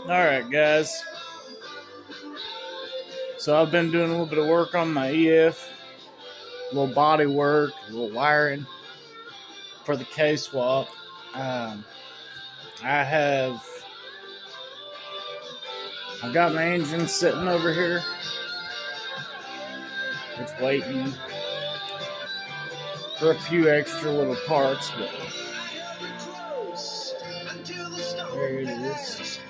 Alright, guys. So I've been doing a little bit of work on my EF, a little body work, a little wiring for the kswap. I've got my engine sitting over here. It's waiting for a few extra little parts, but there it is.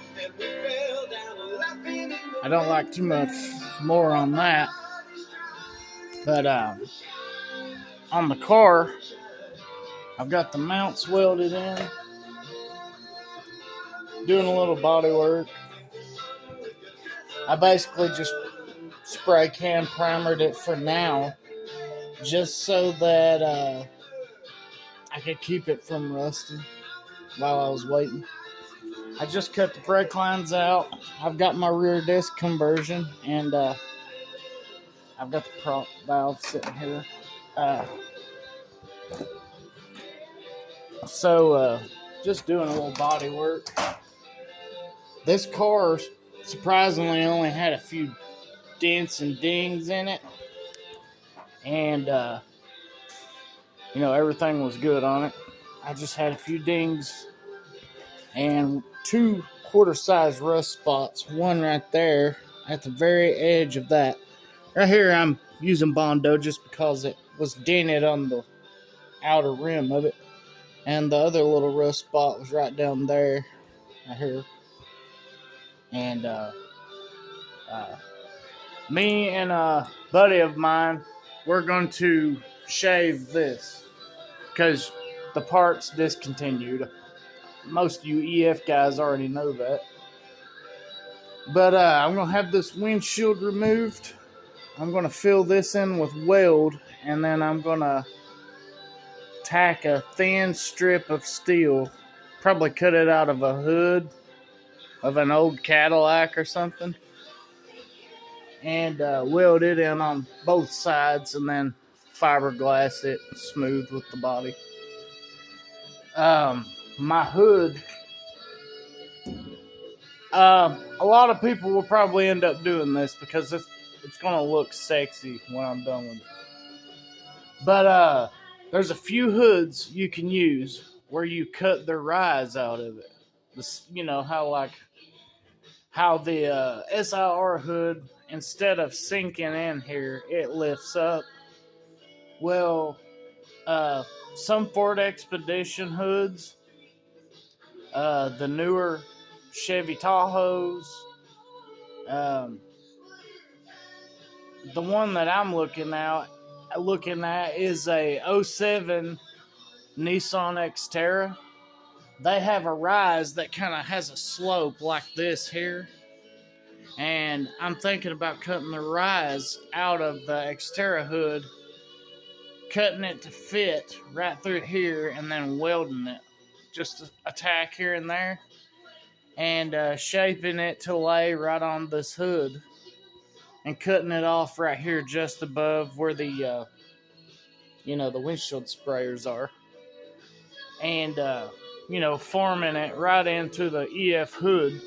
I don't like too much more on that, but on the car, I've got the mounts welded in, doing a little body work. I basically just spray can primered it for now, just so that I could keep it from rusting while I was waiting. I just cut the brake lines out. I've got my rear disc conversion, and I've got the prop valve sitting here. So just doing a little body work. This car surprisingly only had a few dents and dings in it, and everything was good on it. I just had a few dings and 2 quarter-size rust spots. One right there at the very edge of that. Right here I'm using Bondo just because it was dented on the outer rim of it. And the other little rust spot was right down there, right here. And me and a buddy of mine, we're going to shave this because the part's discontinued. Most of you EF guys already know that. But I'm going to have this windshield removed. I'm going to fill this in with weld, and then I'm going to tack a thin strip of steel, probably cut it out of a hood of an old Cadillac or something, and weld it in on both sides, and then fiberglass it smooth with the body. My hood, a lot of people will probably end up doing this because it's going to look sexy when I'm done with it. But there's a few hoods you can use where you cut the rise out of it. How the SIR hood, instead of sinking in here, it lifts up. Well, some Ford Expedition hoods, the newer Chevy Tahoes, the one that I'm looking at is a 07 Nissan Xterra. They have a rise that kind of has a slope like this here. And I'm thinking about cutting the rise out of the Xterra hood, cutting it to fit right through here, and then welding it. Just a tack here and there. And shaping it to lay right on this hood. And cutting it off right here just above where the windshield sprayers are. And, forming it right into the EF hood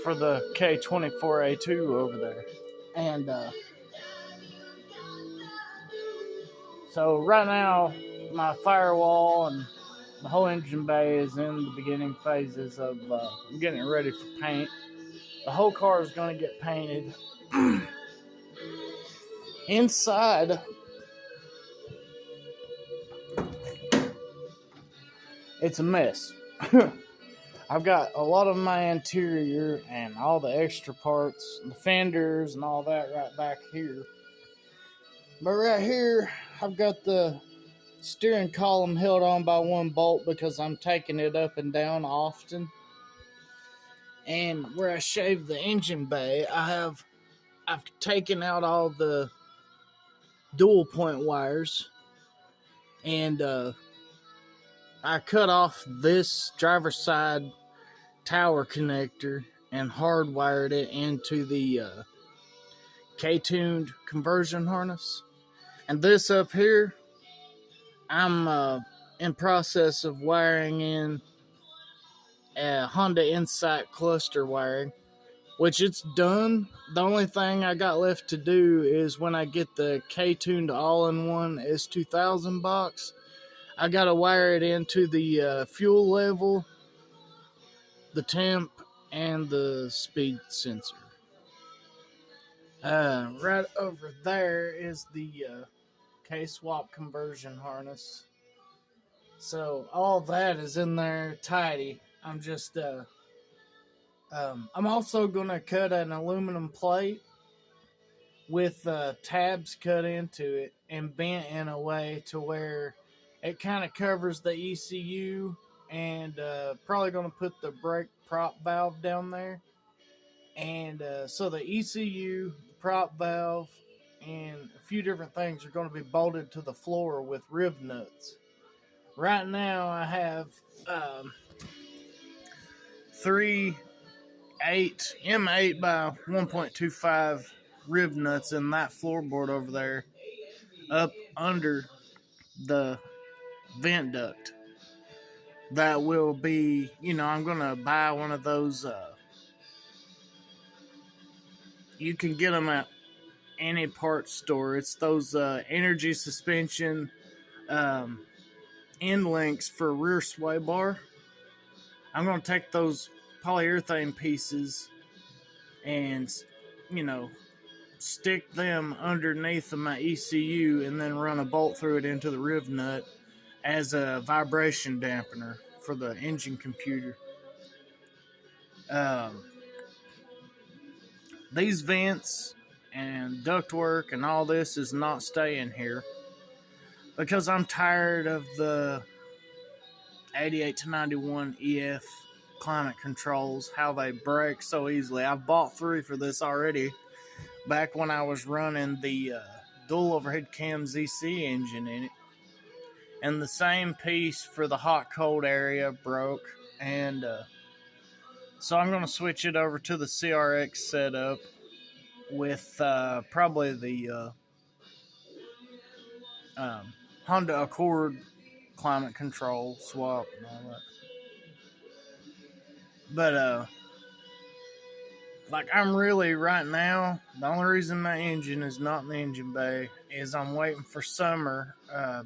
for the K24A2 over there. And so right now, my firewall and the whole engine bay is in the beginning phases of getting it ready for paint. The whole car is going to get painted. Inside, it's a mess. I've got a lot of my interior and all the extra parts, the fenders and all that right back here. But right here, I've got the steering column held on by one bolt because I'm taking it up and down often. And where I shaved the engine bay, I've taken out all the dual point wires, and I cut off this driver's side tower connector and hardwired it into the K-tuned conversion harness. And this up here, I'm in process of wiring in Honda Insight cluster wiring, which it's done. The only thing I got left to do is when I get the K-tuned all-in-one S2000 box, I gotta wire it into the fuel level, the temp, and the speed sensor. Right over there is the kswap conversion harness. So all that is in there tidy. I'm just I'm also gonna cut an aluminum plate with tabs cut into it and bent in a way to where it kind of covers the ECU, and probably going to put the brake prop valve down there. And so the ECU, the prop valve, and a few different things are going to be bolted to the floor with rib nuts. Right now I have 3 M8 by 1.25 rib nuts in that floorboard over there up under the vent duct. That will be, I'm going to buy one of those. You can get them at any parts store. It's those energy suspension end links for rear sway bar. I'm going to take those polyurethane pieces and, stick them underneath of my ECU and then run a bolt through it into the rib nut as a vibration dampener for the engine computer. These vents and ductwork and all this is not staying here because I'm tired of the 88 to 91 EF climate controls, how they break so easily. I've bought 3 for this already back when I was running the dual overhead cam ZC engine in it. And the same piece for the hot cold area broke, and so I'm going to switch it over to the CRX setup with probably the Honda Accord climate control swap and all that. But like I'm really right now, the only reason my engine is not in the engine bay is I'm waiting for summer.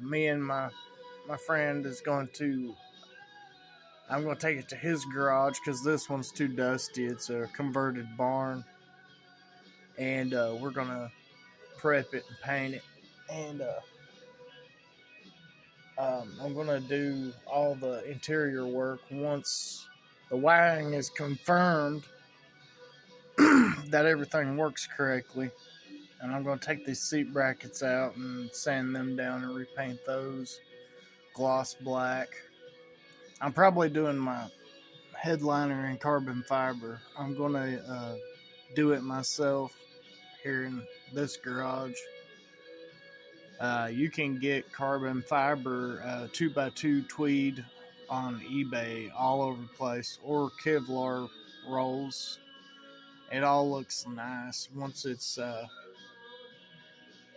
Me and my friend is going to, I'm going to take it to his garage because this one's too dusty. It's a converted barn. And we're going to prep it and paint it. And I'm going to do all the interior work once the wiring is confirmed that everything works correctly. And I'm going to take these seat brackets out and sand them down and repaint those gloss black. I'm probably doing my headliner in carbon fiber. I'm going to do it myself here in this garage. You can get carbon fiber 2x2 tweed on eBay all over the place, or Kevlar rolls. It all looks nice once it's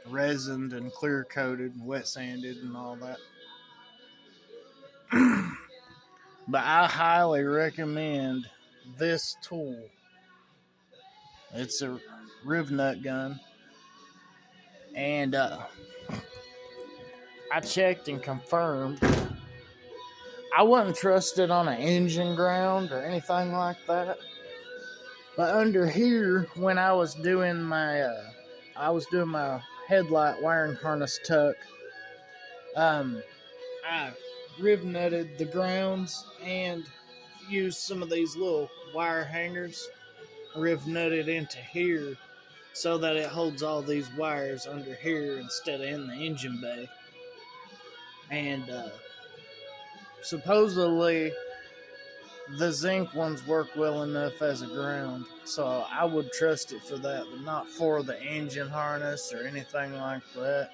resined and clear coated and wet sanded and all that. But I highly recommend this tool. It's a rib nut gun, and I checked and confirmed. I wouldn't trust it on an engine ground or anything like that. But under here, when I was doing my headlight wiring harness tuck, I rib nutted the grounds and used some of these little wire hangers, rib nutted into here so that it holds all these wires under here instead of in the engine bay. And supposedly the zinc ones work well enough as a ground, so I would trust it for that, but not for the engine harness or anything like that.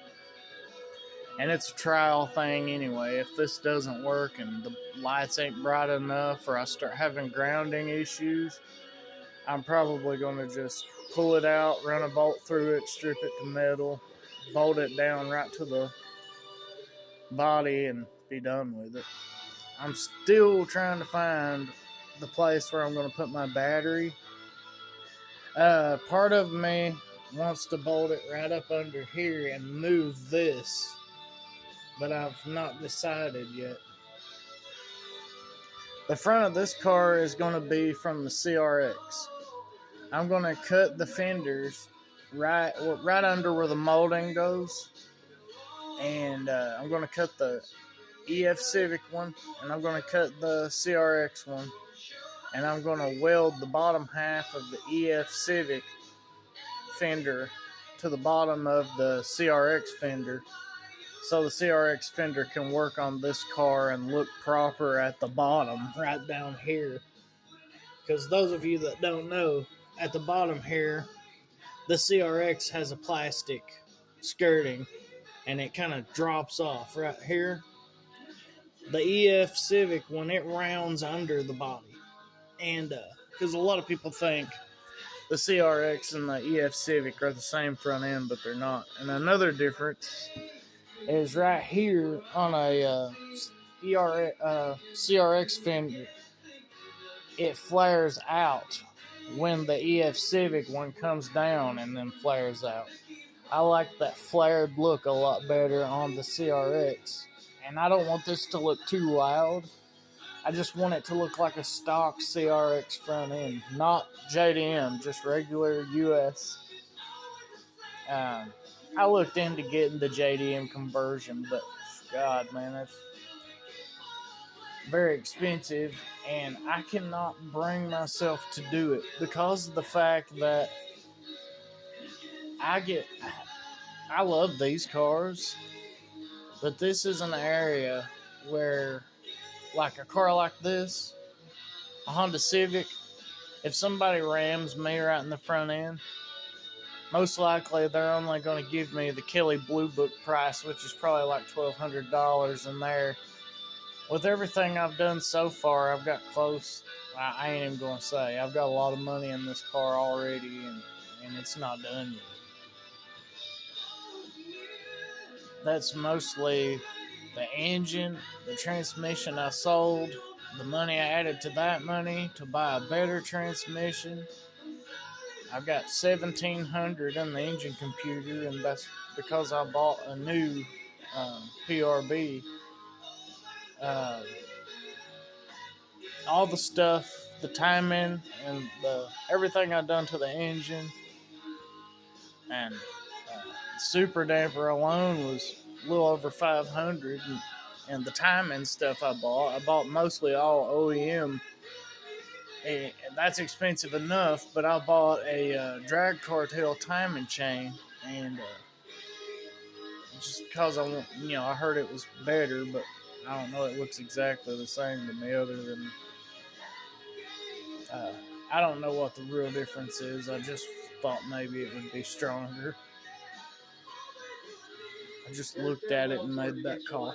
And it's a trial thing anyway. If this doesn't work and the lights ain't bright enough, or I start having grounding issues, I'm probably going to just pull it out, run a bolt through it, strip it to metal, bolt it down right to the body, and be done with it. I'm still trying to find the place where I'm going to put my battery. Part of me wants to bolt it right up under here and move this, but I've not decided yet. The front of this car is going to be from the CRX. I'm going to cut the fenders right under where the molding goes, and I'm going to cut the EF Civic one, and I'm going to cut the CRX one, and I'm going to weld the bottom half of the EF Civic fender to the bottom of the CRX fender, so the CRX fender can work on this car and look proper at the bottom, right down here. Because those of you that don't know, at the bottom here, the CRX has a plastic skirting, and it kind of drops off right here. The EF Civic, when it rounds under the body, and because a lot of people think the CRX and the EF Civic are the same front end, but they're not. And another difference is right here on a CRX fender, it flares out when the EF Civic one comes down and then flares out. I like that flared look a lot better on the CRX. And I don't want this to look too loud. I just want it to look like a stock CRX front end, not JDM, just regular US. I looked into getting the JDM conversion, but God, man, that's very expensive, and I cannot bring myself to do it because of the fact that I love these cars, but this is an area where, like a car like this, a Honda Civic, if somebody rams me right in the front end, most likely they're only going to give me the Kelly Blue Book price, which is probably like $1,200 in there. With everything I've done so far, I've got close. I ain't even going to say. I've got a lot of money in this car already, and it's not done yet. That's mostly the engine, the transmission I sold, the money I added to that money to buy a better transmission. I've got $1,700 in the engine computer, and that's because I bought a new PRB. All the stuff, the timing, and everything I've done to the engine, and super damper alone was a little over $500, and the timing stuff I bought mostly all OEM. And that's expensive enough, but I bought a drag cartel timing chain, and just because I heard it was better, but I don't know, it looks exactly the same to me, other than I don't know what the real difference is. I just thought maybe it would be stronger. I just looked at it and made that call.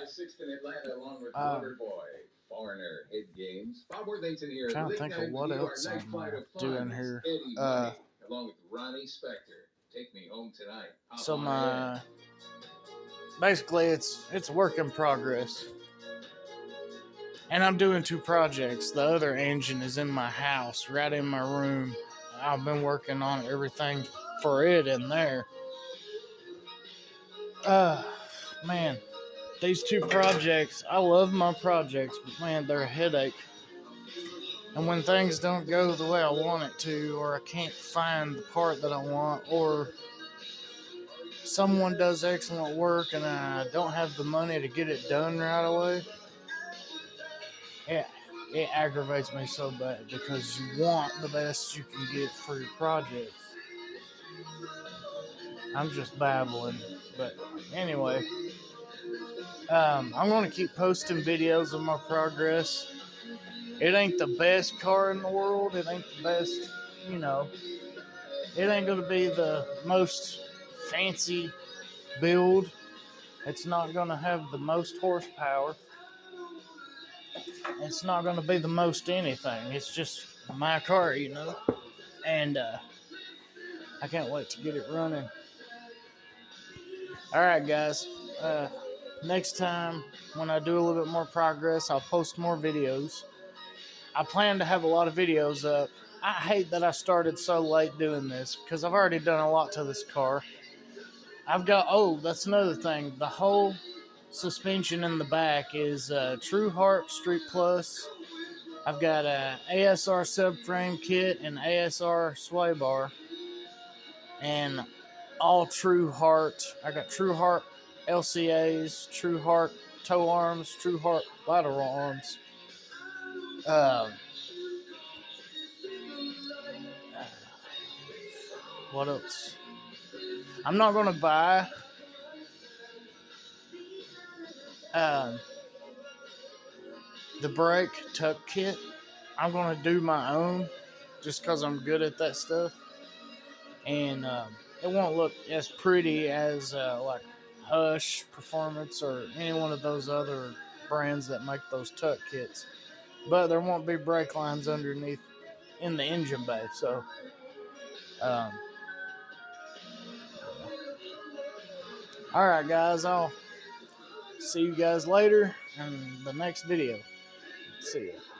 Trying to think of what else I'm doing here. So basically it's work in progress. And I'm doing 2 projects. The other engine is in my house, right in my room. I've been working on everything for it in there. Man, these 2 projects, I love my projects, but man, they're a headache. And when things don't go the way I want it to, or I can't find the part that I want, or someone does excellent work and I don't have the money to get it done right away, it aggravates me so bad, because you want the best you can get for your projects. I'm just babbling, but anyway, I'm going to keep posting videos of my progress. It ain't the best car in the world. It ain't the best, it ain't going to be the most fancy build. It's not going to have the most horsepower. It's not going to be the most anything. It's just my car, and I can't wait to get it running. Alright, guys, next time when I do a little bit more progress, I'll post more videos. I plan to have a lot of videos up. I hate that I started so late doing this because I've already done a lot to this car. I've got, oh, that's another thing. The whole suspension in the back is True Heart Street Plus. I've got a ASR subframe kit and ASR sway bar. And all True Heart. I got True Heart LCAs, True Heart toe arms, True Heart lateral arms. What else? I'm not going to buy the brake tuck kit. I'm going to do my own just because I'm good at that stuff. And it won't look as pretty as like Hush Performance or any one of those other brands that make those tuck kits. But there won't be brake lines underneath in the engine bay. So, alright guys, I'll see you guys later in the next video. See ya.